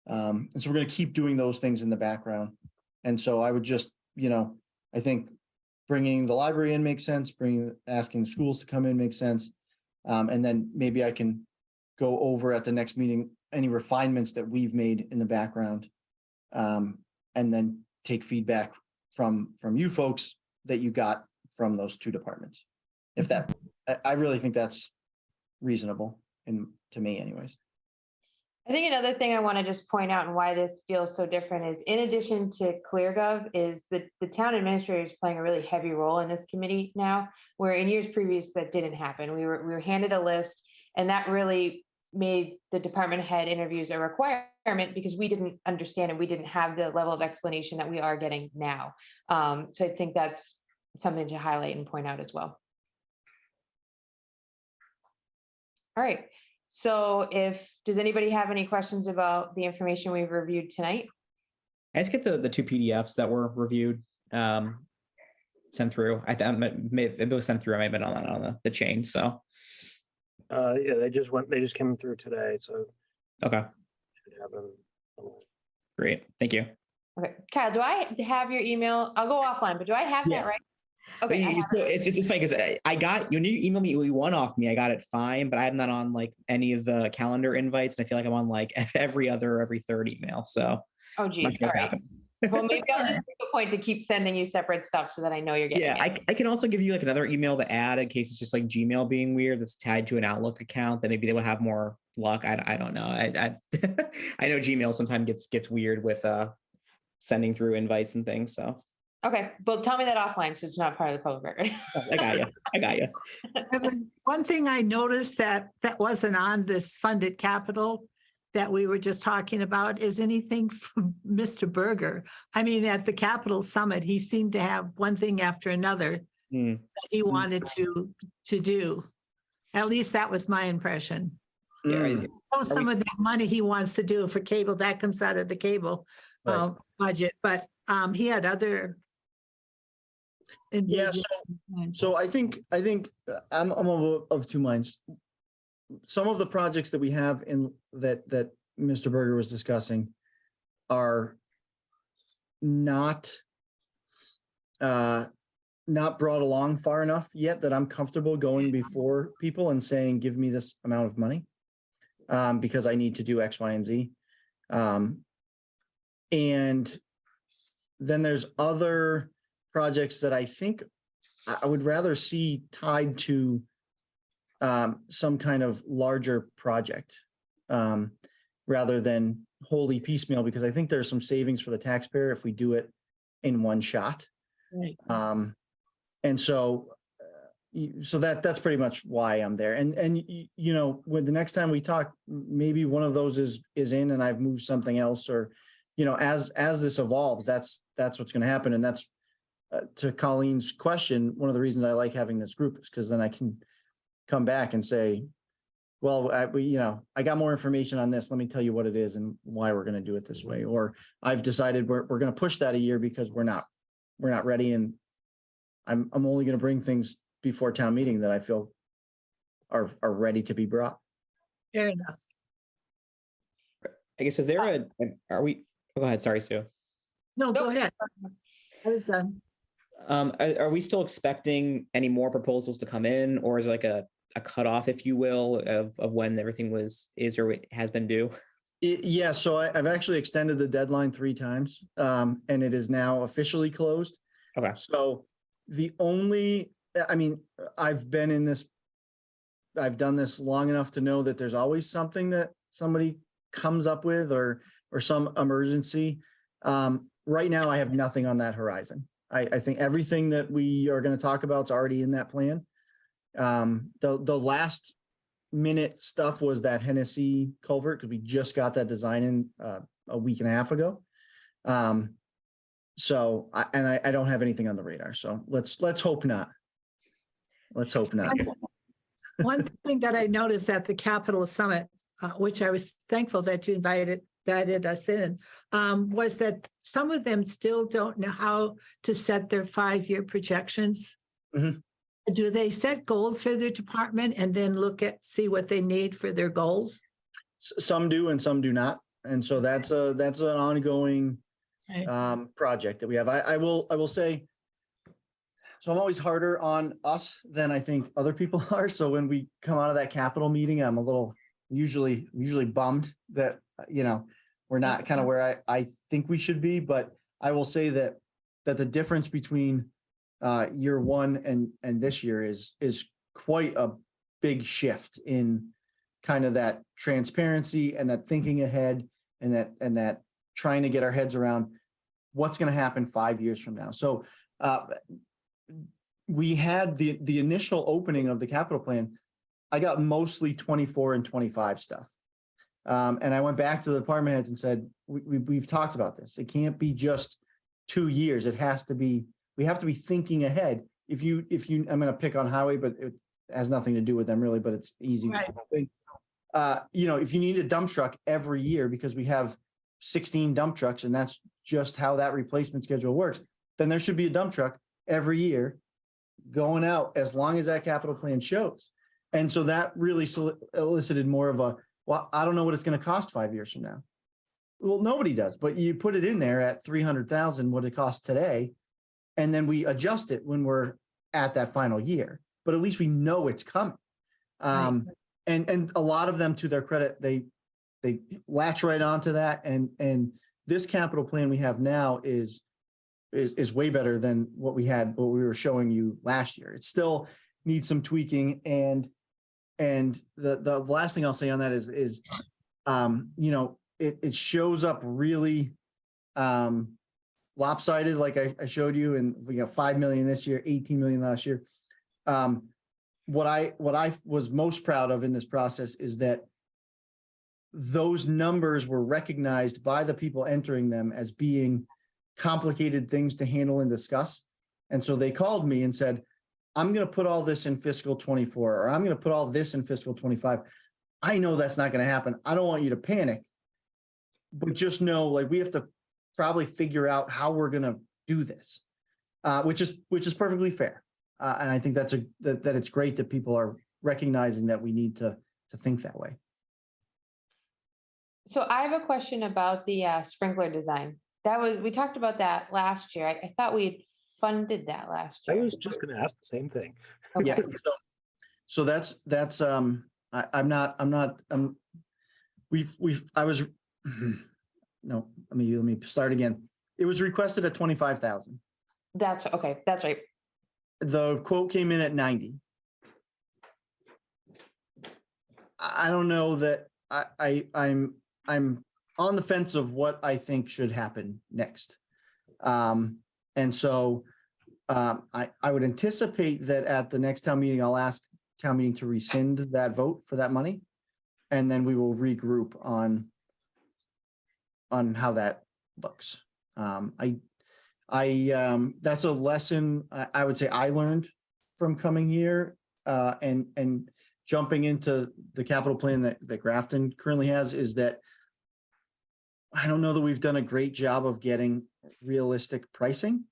And so we're going to keep doing those things in the background. And so I would just, I think bringing the library in makes sense, asking the schools to come in makes sense. And then maybe I can go over at the next meeting, any refinements that we've made in the background. And then take feedback from you folks that you got from those two departments. If that, I really think that's reasonable to me anyways. I think another thing I want to just point out and why this feels so different is in addition to ClearGov is that the town administrator is playing a really heavy role in this committee now, where in years previous that didn't happen. We were handed a list and that really made the department head interviews a requirement because we didn't understand and we didn't have the level of explanation that we are getting now. So I think that's something to highlight and point out as well. All right. So does anybody have any questions about the information we've reviewed tonight? I just get the two PDFs that were reviewed, sent through. I thought it was sent through. I might have been on the chain. So Yeah, they just came through today, so. okay, should have them. great, thank you. Okay, Kyle, do I have your email? I'll go offline, but do I have Yeah. that right? Okay, I have So it's just funny because I got when you emailed me one off me, I got it fine, but I'm not on like any of the calendar invites, and I feel like I'm on like every third email. So Oh, not geez. sure All what's right. happening. Well, maybe I'll just make a point to keep sending you separate stuff so that I know you're getting Yeah, it. I can also give you like another email to add in case it's just like Gmail being weird that's tied to an Outlook account that maybe they would have more luck. I don't know. I I know Gmail sometimes gets weird with sending through invites and things. So Okay, but tell me that offline so it's not part of the public record. I got you. Evan, one thing I noticed that wasn't on this funded capital that we were just talking about is anything from Mr. Berger. I mean, at the Capital Summit, he seemed to have one thing after another Hmm. that he wanted to do. At least that was my impression. Yeah, Mm. Some of the money he wants to do for cable, that comes out of the cable Right. budget, but he had other. Yeah, so I think I'm of two minds. Some of the projects that we have in that Mr. Berger was discussing are not brought along far enough yet that I'm comfortable going before people and saying, give me this amount of money. Because I need to do X, Y, and Z. And then there's other projects that I think I would rather see tied to some kind of larger project rather than wholly piecemeal, because I think there's some savings for the taxpayer if we do it in one shot. Right. And so that's pretty much why I'm there. And when the next time we talk, maybe one of those is in and I've moved something else, or as this evolves, that's what's going to happen. And that's to Colleen's question, one of the reasons I like having this group is because then I can come back and say, well, I got more information on this. Let me tell you what it is and why we're going to do it this way. Or I've decided we're going to push that a year because we're not ready. And I'm only going to bring things before town meeting that I feel are ready to be brought. Fair enough. I guess are we? Oh, go ahead. Sorry, Sue. No, go Nope. ahead. I was done. Are we still expecting any more proposals to come in, or is it like a cutoff, if you will, of when everything is or has been due? Yeah, so I've actually extended the deadline 3 times, and it is now officially closed. Okay. So I've done this long enough to know that there's always something that somebody comes up with or some emergency. Right now, I have nothing on that horizon. I think everything that we are going to talk about is already in that plan. The last minute stuff was that Hennessy culvert, because we just got that design in a week and a half ago. So I don't have anything on the radar. So let's hope not. Let's hope not. One thing that I noticed at the Capitol Summit, which I was thankful that you invited us in, was that some of them still don't know how to set their 5-year projections. Mhm. Do they set goals for their department and then see what they need for their goals? Some do and some do not. And so that's an ongoing Okay. project that we have. I will say, so I'm always harder on us than I think other people are. So when we come out of that capital meeting, I'm a little usually bummed that, we're not kind of where I think we should be. But I will say that the difference between year one and this year is quite a big shift in kind of that transparency and that thinking ahead and that trying to get our heads around what's going to happen 5 years from now. So we had the initial opening of the capital plan. I got mostly 24 and 25 stuff. And I went back to the department heads and said, we've talked about this. It can't be just 2 years. It has to be, we have to be thinking ahead. If you, I'm going to pick on highway, but it has nothing to do with them really, but it's easy. Right. If you need a dump truck every year because we have 16 dump trucks and that's just how that replacement schedule works, then there should be a dump truck every year going out as long as that capital plan shows. And so that really elicited more of a, well, I don't know what it's going to cost 5 years from now. Well, nobody does, but you put it in there at 300,000, what it costs today. And then we adjust it when we're at that final year, but at least we know it's coming. And a lot of them, to their credit, they latch right onto that. And this capital plan we have now is way better than what we were showing you last year. It still needs some tweaking. And the last thing I'll say on that is it shows up really lopsided, like I showed you, and we got 5 million this year, 18 million last year. What I was most proud of in this process is that those numbers were recognized by the people entering them as being complicated things to handle and discuss. And so they called me and said, I'm going to put all this in fiscal 24, or I'm going to put all this in fiscal 25. I know that's not going to happen. I don't want you to panic, but just know, like, we have to probably figure out how we're going to do this, which is perfectly fair. And I think that it's great that people are recognizing that we need to think that way. So I have a question about the sprinkler design. We talked about that last year. I thought we had funded that last I year. was just going to ask the same thing. Okay. Yeah. So that's no, let me start again. It was requested at 25,000. That's okay. That's right. The quote came in at 90. I don't know that I'm on the fence of what I think should happen next. And so I would anticipate that at the next town meeting, I'll ask town meeting to rescind that vote for that money. And then we will regroup on how that looks. That's a lesson I would say I learned from coming here and jumping into the capital plan that Grafton currently has, is that I don't know that we've done a great job of getting realistic pricing.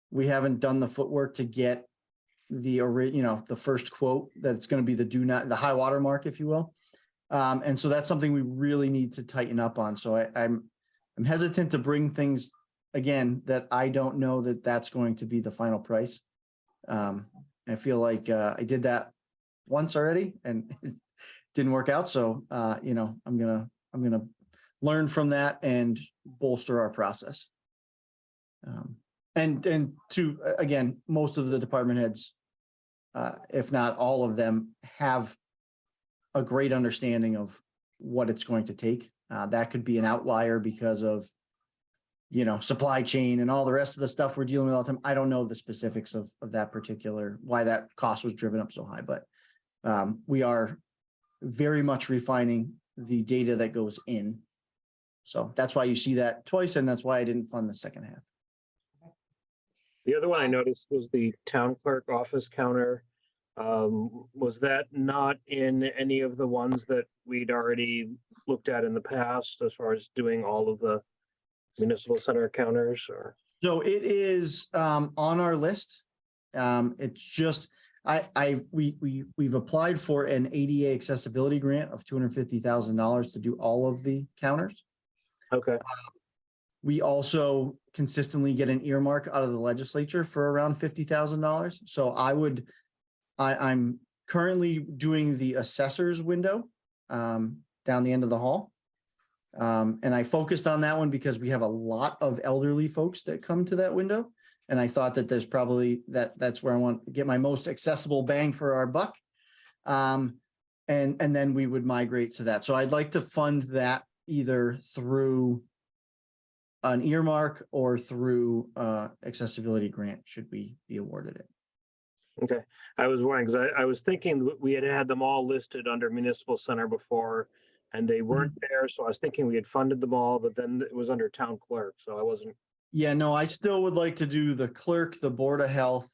We haven't done the footwork to get the first quote that's going to be the high water mark, if you will. And so that's something we really need to tighten up on. So I'm hesitant to bring things again that I don't know that that's going to be the final price. I feel like I did that once already and it didn't work out. So I'm gonna learn from that and bolster our process. And to again, most of the department heads, if not all of them, have a great understanding of what it's going to take. That could be an outlier because of supply chain and all the rest of the stuff we're dealing with all the time. I don't know the specifics of that particular, why that cost was driven up so high, but we are very much refining the data that goes in. So that's why you see that twice, and that's why I didn't fund the second half. The other one I noticed was the town clerk office counter. Was that not in any of the ones that we'd already looked at in the past as far as doing all of the municipal center counters, or? So it is on our list. It's just, we've applied for an ADA accessibility grant of $250,000 to do all of the counters. Okay, We also consistently get an earmark out of the legislature for around $50,000. So I'm currently doing the assessor's window down the end of the hall. And I focused on that one because we have a lot of elderly folks that come to that window. And I thought that there's probably that's where I want to get my most accessible bang for our buck. And then we would migrate to that. So I'd like to fund that either through an earmark or through accessibility grant, should we be awarded it. okay. I was wondering, because I was thinking that we had them all listed under municipal center before, and they weren't there, so I was thinking we had funded them all, but then it was under town clerk, so I wasn't. Yeah, no, I still would like to do the clerk, the Board of Health,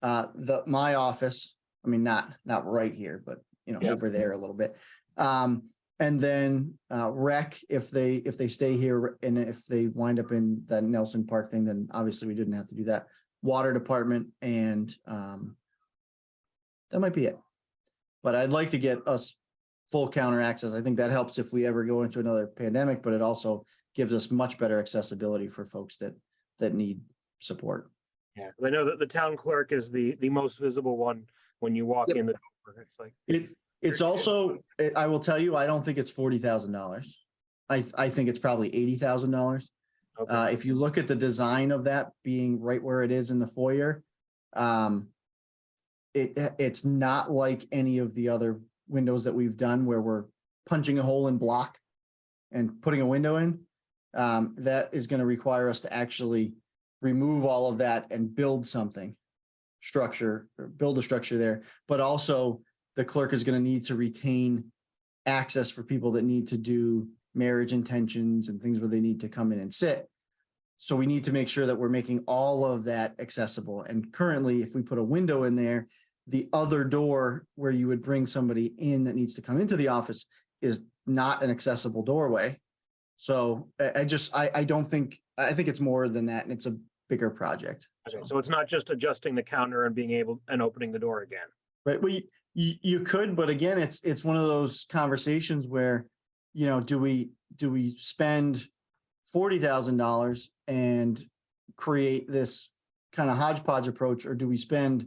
my office. I mean, not right here, but Yep. over there a little bit. And then rec, if they stay here and if they wind up in that Nelson Park thing, then obviously we didn't have to do that. Water department and that might be it. But I'd like to get us full counter access. I think that helps if we ever go into another pandemic, but it also gives us much better accessibility for folks that need support. Yeah, 'cause I know that the town clerk is the most visible one when you walk Yep. in the door. It's like, It's also, I will tell you, I don't think it's $40,000. I think it's probably $80,000. okay, If you look at the design of that being right where it is in the foyer, it's not like any of the other windows that we've done where we're punching a hole in block and putting a window in. That is going to require us to actually remove all of that and build something, build a structure there. But also the clerk is going to need to retain access for people that need to do marriage intentions and things where they need to come in and sit. So we need to make sure that we're making all of that accessible. And currently, if we put a window in there, the other door where you would bring somebody in that needs to come into the office is not an accessible doorway. So I think it's more than that, and it's a bigger project. okay, so it's not just adjusting the counter and being able and opening the door again. Right, you could, but again, it's one of those conversations where, do we spend $40,000 and create this kind of hodgepodge approach, or do we spend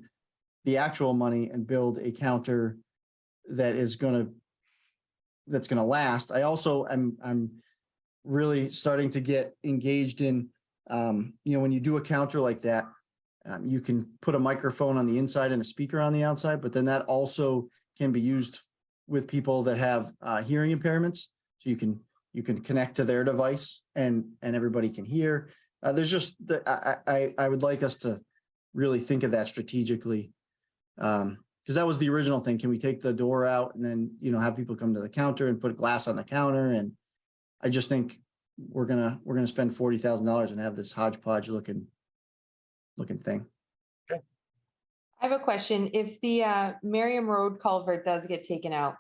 the actual money and build a counter that's gonna last? I also I'm really starting to get engaged in, when you do a counter like that, you can put a microphone on the inside and a speaker on the outside, but then that also can be used with people that have hearing impairments. So you can connect to their device and everybody can hear. There's just, I would like us to really think of that strategically. Because that was the original thing. Can we take the door out and then, have people come to the counter and put glass on the counter? And I just think we're gonna spend $40,000 and have this hodgepodge looking thing. I have a question. If the Merriam Road culvert does get taken out,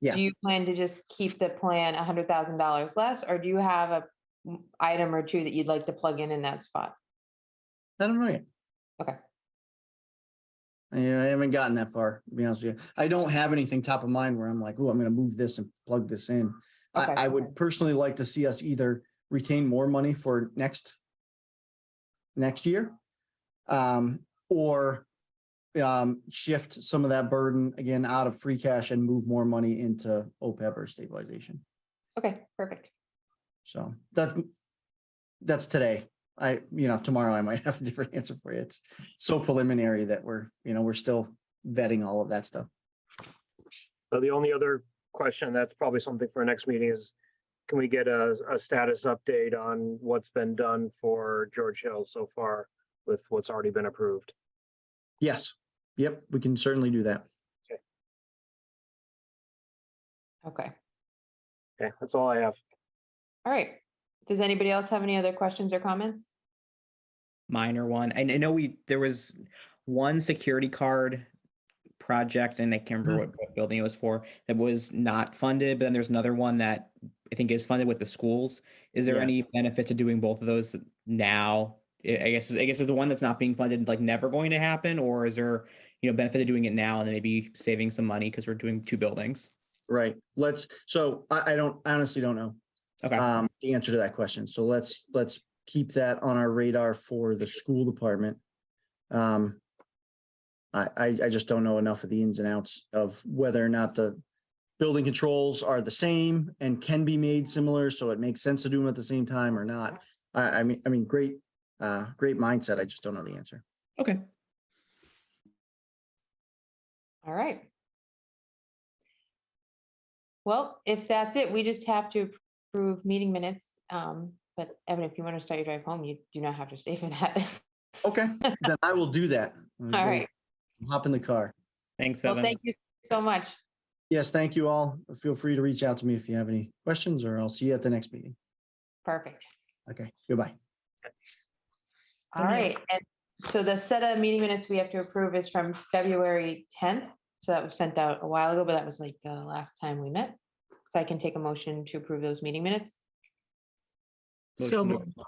Yeah. do you plan to just keep the plan $100,000 less, or do you have a item or two that you'd like to plug in that spot? I don't know yet. Okay. I haven't gotten that far, to be honest with you. I don't have anything top of mind where I'm like, oh, I'm gonna move this and plug this in. Okay. I would personally like to see us either retain more money for next year, or shift some of that burden again out of free cash and move more money into OPEB or stabilization. Okay, perfect. So that's today. Tomorrow I might have a different answer for you. It's so preliminary that we're still vetting all of that stuff. So the only other question, that's probably something for our next meeting, is can we get a status update on what's been done for George Hill so far with what's already been approved? Yes. Yep. We can certainly do that. Okay. Okay, that's all I have. All right. Does anybody else have any other questions or comments? Minor one. I know there was one security card project, and I can't remember what building it was for, that was not funded, but then there's another one that I think is funded with the schools. Is there Yeah. any benefit to doing both of those now I guess is the one that's not being funded like never going to happen, or is there, benefit to doing it now and then maybe saving some money because we're doing 2 buildings? Right, I honestly don't know Okay. the answer to that question. So let's keep that on our radar for the school department. I just don't know enough of the ins and outs of whether or not the building controls are the same and can be made similar, so it makes sense to do them at the same time or not. I mean, great mindset. I just don't know the answer. Okay. All right. Well, if that's it, we just have to approve meeting minutes. But Evan, if you want to start your drive home, you do not have to stay for that. Okay, then I will do that. All right. Hop in the car. Thanks, Well, Evan. thank you so much. Yes, thank you all. Feel free to reach out to me if you have any questions, or I'll see you at the next meeting. Perfect. Okay, goodbye. All Good night. right. And so the set of meeting minutes we have to approve is from February 10th. So that was sent out a while ago, but that was like the last time we met. So I can take a motion to approve those meeting minutes. So Motion to-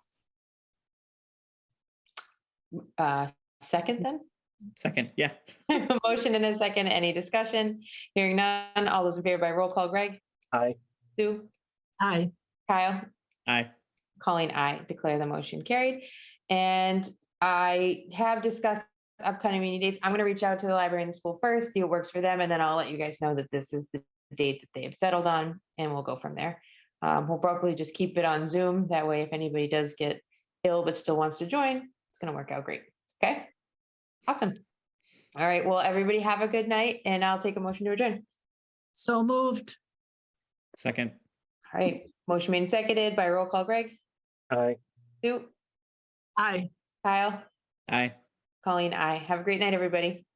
moved. Second then? Second, yeah. Motion and a second. Any discussion? Hearing none. All those in favor by roll call, Greg, Aye. Sue, Aye. Kyle, Aye. Colleen, I declare the motion carried. And I have discussed upcoming meeting dates. I'm going to reach out to the library and the school first, see what works for them, and then I'll let you guys know that this is the date that they have settled on, and we'll go from there. We'll probably just keep it on Zoom. That way, if anybody does get ill but still wants to join, it's going to work out great. Okay? Awesome. All right. Well, everybody have a good night, and I'll take a motion to adjourn. So moved. Second. All right. Motion made and seconded by roll call, Greg, Aye. Sue, Aye. Kyle, Aye. Colleen, I. Have a great night, everybody.